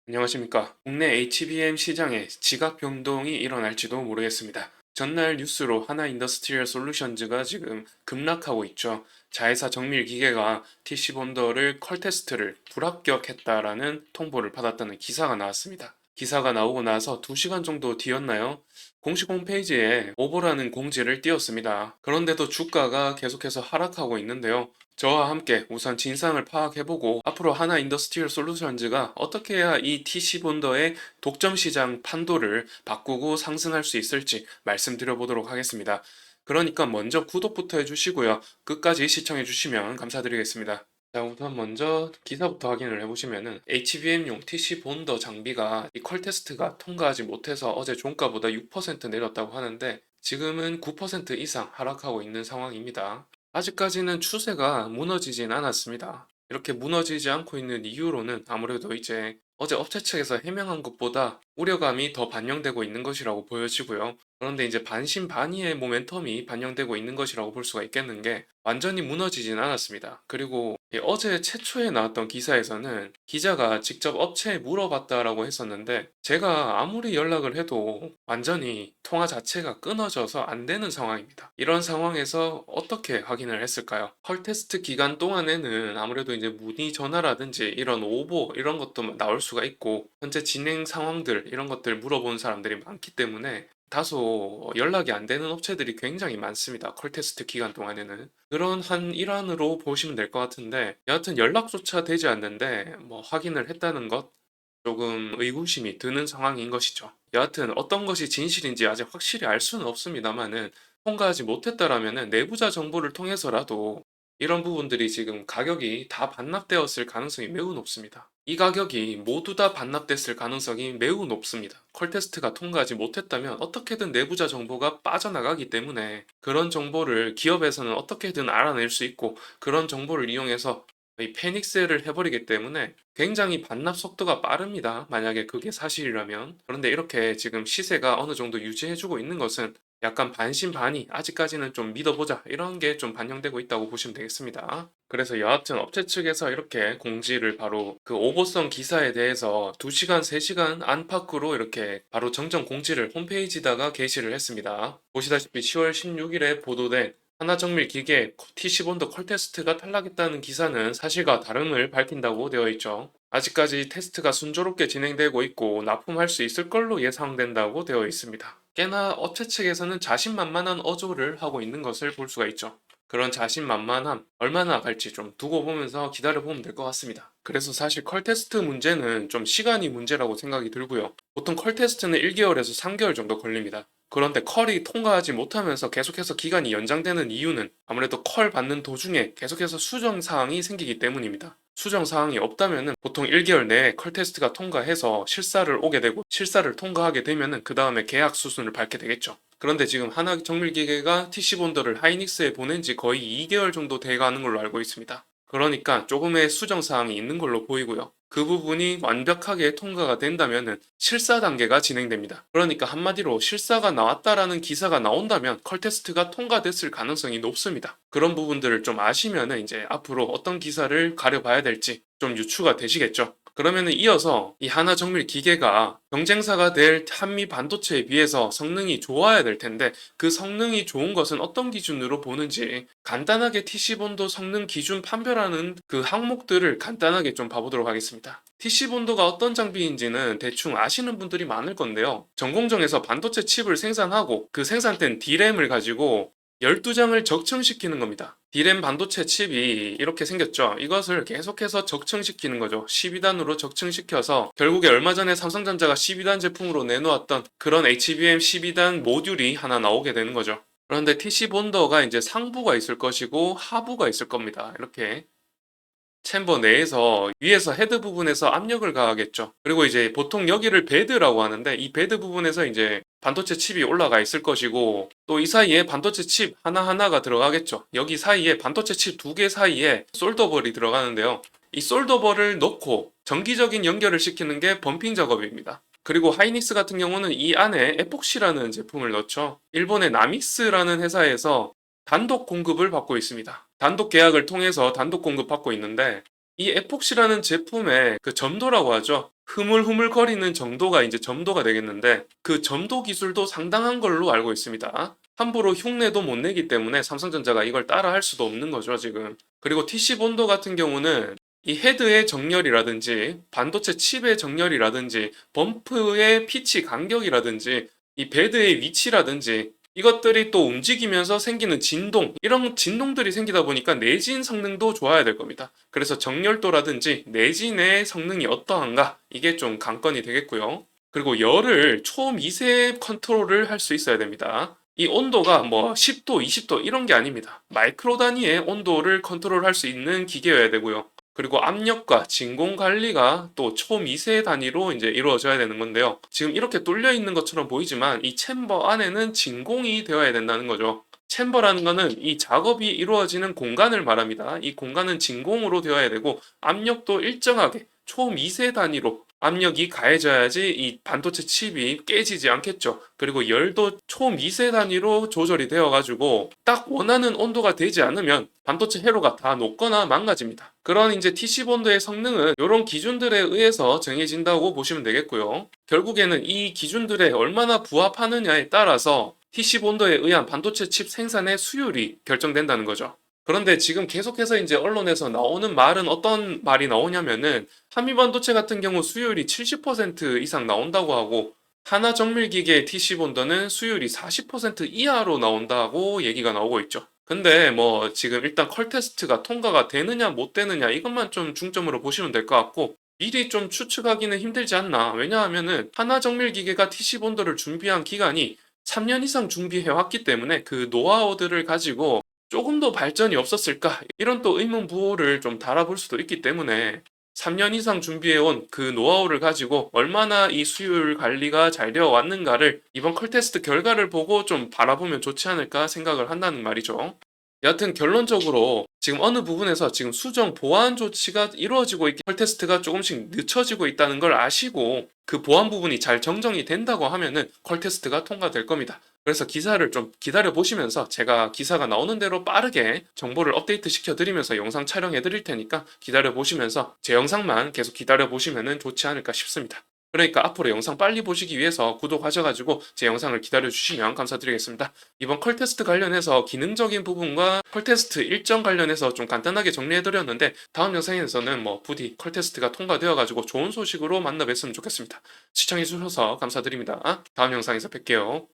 안녕하십니까. 국내 HBM 시장에 지각 변동이 일어날지도 모르겠습니다. 전날 뉴스로 하나 인더스트리얼 솔루션즈가 지금 급락하고 있죠. 자회사 정밀 기계가 TC 본더를 컬 테스트를 불합격했다라는 통보를 받았다는 기사가 나왔습니다. 기사가 나오고 나서 2시간 정도 뒤였나요? 공식 홈페이지에 오보라는 공지를 띄웠습니다. 그런데도 주가가 계속해서 하락하고 있는데요. 저와 함께 우선 진상을 파악해보고 앞으로 하나 인더스트리얼 솔루션즈가 어떻게 해야 이 TC 본더의 독점 시장 판도를 바꾸고 상승할 수 있을지 말씀드려보도록 하겠습니다. 그러니까 먼저 구독부터 해주시고요. 끝까지 시청해주시면 감사드리겠습니다. 자, 우선 먼저 기사부터 확인을 해보시면은 HBM용 TC 본더 장비가 이 컬 테스트가 통과하지 못해서 어제 종가보다 6% 내렸다고 하는데 지금은 9% 이상 하락하고 있는 상황입니다. 아직까지는 추세가 무너지진 않았습니다. 이렇게 무너지지 않고 있는 이유로는 아무래도 이제 어제 업체 측에서 해명한 것보다 우려감이 더 반영되고 있는 것이라고 보여지고요. 그런데 이제 반신반의의 모멘텀이 반영되고 있는 것이라고 볼 수가 있겠는 게 완전히 무너지진 않았습니다. 그리고 어제 최초에 나왔던 기사에서는 기자가 직접 업체에 물어봤다라고 했었는데 제가 아무리 연락을 해도 완전히 통화 자체가 끊어져서 안 되는 상황입니다. 이런 상황에서 어떻게 확인을 했을까요? 컬 테스트 기간 동안에는 아무래도 이제 문의 전화라든지 이런 오보 이런 것도 나올 수가 있고 현재 진행 상황들 이런 것들 물어보는 사람들이 많기 때문에 다소 연락이 안 되는 업체들이 굉장히 많습니다. 컬 테스트 기간 동안에는. 그런 한 일환으로 보시면 될 것 같은데 여하튼 연락조차 되지 않는데 뭐 확인을 했다는 것 조금 의구심이 드는 상황인 것이죠. 여하튼 어떤 것이 진실인지 아직 확실히 알 수는 없습니다만은 통과하지 못했다라면은 내부자 정보를 통해서라도 이런 부분들이 지금 가격이 다 반납되었을 가능성이 매우 높습니다. 이 가격이 모두 다 반납됐을 가능성이 매우 높습니다. 컬 테스트가 통과하지 못했다면 어떻게든 내부자 정보가 빠져나가기 때문에 그런 정보를 기업에서는 어떻게든 알아낼 수 있고 그런 정보를 이용해서 이 패닉셀을 해버리기 때문에 굉장히 반납 속도가 빠릅니다. 만약에 그게 사실이라면. 그런데 이렇게 지금 시세가 어느 정도 유지해주고 있는 것은 약간 반신반의 아직까지는 좀 믿어보자 이런 게 좀 반영되고 있다고 보시면 되겠습니다. 그래서 여하튼 업체 측에서 이렇게 공지를 바로 그 오보성 기사에 대해서 2시간, 3시간 안팎으로 이렇게 바로 정정 공지를 홈페이지다가 게시를 했습니다. 보시다시피 10월 16일에 보도된 하나정밀 기계 T10온도 컬 테스트가 탈락했다는 기사는 사실과 다름을 밝힌다고 되어 있죠. 아직까지 테스트가 순조롭게 진행되고 있고 납품할 수 있을 걸로 예상된다고 되어 있습니다. 꽤나 업체 측에서는 자신만만한 어조를 하고 있는 것을 볼 수가 있죠. 그런 자신만만함 얼마나 갈지 좀 두고 보면서 기다려보면 될 것 같습니다. 그래서 사실 컬 테스트 문제는 좀 시간이 문제라고 생각이 들고요. 보통 컬 테스트는 1개월에서 3개월 정도 걸립니다. 그런데 컬이 통과하지 못하면서 계속해서 기간이 연장되는 이유는 아무래도 컬 받는 도중에 계속해서 수정 사항이 생기기 때문입니다. 수정 사항이 없다면은 보통 1개월 내에 컬 테스트가 통과해서 실사를 오게 되고 실사를 통과하게 되면은 그 다음에 계약 수순을 밟게 되겠죠. 그런데 지금 하나 정밀기계가 TC 본더를 하이닉스에 보낸 지 거의 2개월 정도 돼 가는 걸로 알고 있습니다. 그러니까 조금의 수정 사항이 있는 걸로 보이고요. 그 부분이 완벽하게 통과가 된다면은 실사 단계가 진행됩니다. 그러니까 한마디로 실사가 나왔다라는 기사가 나온다면 컬 테스트가 통과됐을 가능성이 높습니다. 그런 부분들을 좀 아시면은 이제 앞으로 어떤 기사를 가려봐야 될지 좀 유추가 되시겠죠. 그러면은 이어서 이 하나 정밀 기계가 경쟁사가 될 한미 반도체에 비해서 성능이 좋아야 될 텐데 그 성능이 좋은 것은 어떤 기준으로 보는지 간단하게 TC본도 성능 기준 판별하는 그 항목들을 간단하게 좀 봐보도록 하겠습니다. TC본도가 어떤 장비인지는 대충 아시는 분들이 많을 건데요. 전공정에서 반도체 칩을 생산하고 그 생산된 D램을 가지고 12장을 적층시키는 겁니다. D램 반도체 칩이 이렇게 생겼죠. 이것을 계속해서 적층시키는 거죠. 12단으로 적층시켜서 결국에 얼마 전에 삼성전자가 12단 제품으로 내놓았던 그런 HBM 12단 모듈이 하나 나오게 되는 거죠. 그런데 TC 본더가 이제 상부가 있을 것이고 하부가 있을 겁니다. 이렇게 챔버 내에서 위에서 헤드 부분에서 압력을 가하겠죠. 그리고 이제 보통 여기를 베드라고 하는데 이 베드 부분에서 이제 반도체 칩이 올라가 있을 것이고 또 이 사이에 반도체 칩 하나하나가 들어가겠죠. 여기 사이에 반도체 칩 2개 사이에 솔더볼이 들어가는데요. 이 솔더볼을 넣고 정기적인 연결을 시키는 게 범핑 작업입니다. 그리고 하이닉스 같은 경우는 이 안에 에폭시라는 제품을 넣죠. 일본의 나믹스라는 회사에서 단독 공급을 받고 있습니다. 단독 계약을 통해서 단독 공급받고 있는데 이 에폭시라는 제품의 그 점도라고 하죠. 흐물흐물거리는 정도가 이제 점도가 되겠는데 그 점도 기술도 상당한 걸로 알고 있습니다. 함부로 흉내도 못 내기 때문에 삼성전자가 이걸 따라 할 수도 없는 거죠, 지금. 그리고 TC 본도 같은 경우는 이 헤드의 정렬이라든지 반도체 칩의 정렬이라든지 범프의 피치 간격이라든지 이 베드의 위치라든지 이것들이 또 움직이면서 생기는 진동, 이런 진동들이 생기다 보니까 내진 성능도 좋아야 될 겁니다. 그래서 정렬도라든지 내진의 성능이 어떠한가, 이게 좀 관건이 되겠고요. 그리고 열을 초미세 컨트롤을 할 수 있어야 됩니다. 이 온도가 뭐 10도, 20도 이런 게 아닙니다. 마이크로 단위의 온도를 컨트롤할 수 있는 기계여야 되고요. 그리고 압력과 진공 관리가 또 초미세 단위로 이제 이루어져야 되는 건데요. 지금 이렇게 뚫려 있는 것처럼 보이지만 이 챔버 안에는 진공이 되어야 된다는 거죠. 챔버라는 거는 이 작업이 이루어지는 공간을 말합니다. 이 공간은 진공으로 되어야 되고 압력도 일정하게 초미세 단위로 압력이 가해져야지 이 반도체 칩이 깨지지 않겠죠. 그리고 열도 초미세 단위로 조절이 되어가지고 딱 원하는 온도가 되지 않으면 반도체 회로가 다 녹거나 망가집니다. 그런 이제 TC 본드의 성능은 이런 기준들에 의해서 정해진다고 보시면 되겠고요. 결국에는 이 기준들에 얼마나 부합하느냐에 따라서 TC 본드에 의한 반도체 칩 생산의 수율이 결정된다는 거죠. 그런데 지금 계속해서 이제 언론에서 나오는 말은 어떤 말이 나오냐면은 한미 반도체 같은 경우 수율이 70% 이상 나온다고 하고 하나 정밀 기계 TC 본더는 수율이 40% 이하로 나온다고 얘기가 나오고 있죠. 근데 뭐 지금 일단 컬 테스트가 통과가 되느냐 못 되느냐 이것만 좀 중점으로 보시면 될 것 같고 미리 좀 추측하기는 힘들지 않나. 왜냐하면은 하나 정밀 기계가 TC 본더를 준비한 기간이 3년 이상 준비해 왔기 때문에 그 노하우들을 가지고 조금 더 발전이 없었을까? 이런 또 의문부호를 좀 달아볼 수도 있기 때문에 3년 이상 준비해온 그 노하우를 가지고 얼마나 이 수율 관리가 잘 되어 왔는가를 이번 컬 테스트 결과를 보고 좀 바라보면 좋지 않을까 생각을 한다는 말이죠. 여하튼 결론적으로 지금 어느 부분에서 지금 수정 보완 조치가 이루어지고 있기 컬 테스트가 조금씩 늦춰지고 있다는 걸 아시고 그 보완 부분이 잘 정정이 된다고 하면은 컬 테스트가 통과될 겁니다. 그래서 기사를 좀 기다려 보시면서 제가 기사가 나오는 대로 빠르게 정보를 업데이트 시켜 드리면서 영상 촬영해 드릴 테니까 기다려 보시면서 제 영상만 계속 기다려 보시면 좋지 않을까 싶습니다. 그러니까 앞으로 영상 빨리 보시기 위해서 구독하셔가지고 제 영상을 기다려 주시면 감사드리겠습니다. 이번 컬 테스트 관련해서 기능적인 부분과 컬 테스트 일정 관련해서 좀 간단하게 정리해 드렸는데 다음 영상에서는 뭐 부디 컬 테스트가 통과되어가지고 좋은 소식으로 만나 뵀으면 좋겠습니다. 시청해 주셔서 감사드립니다. 다음 영상에서 뵐게요.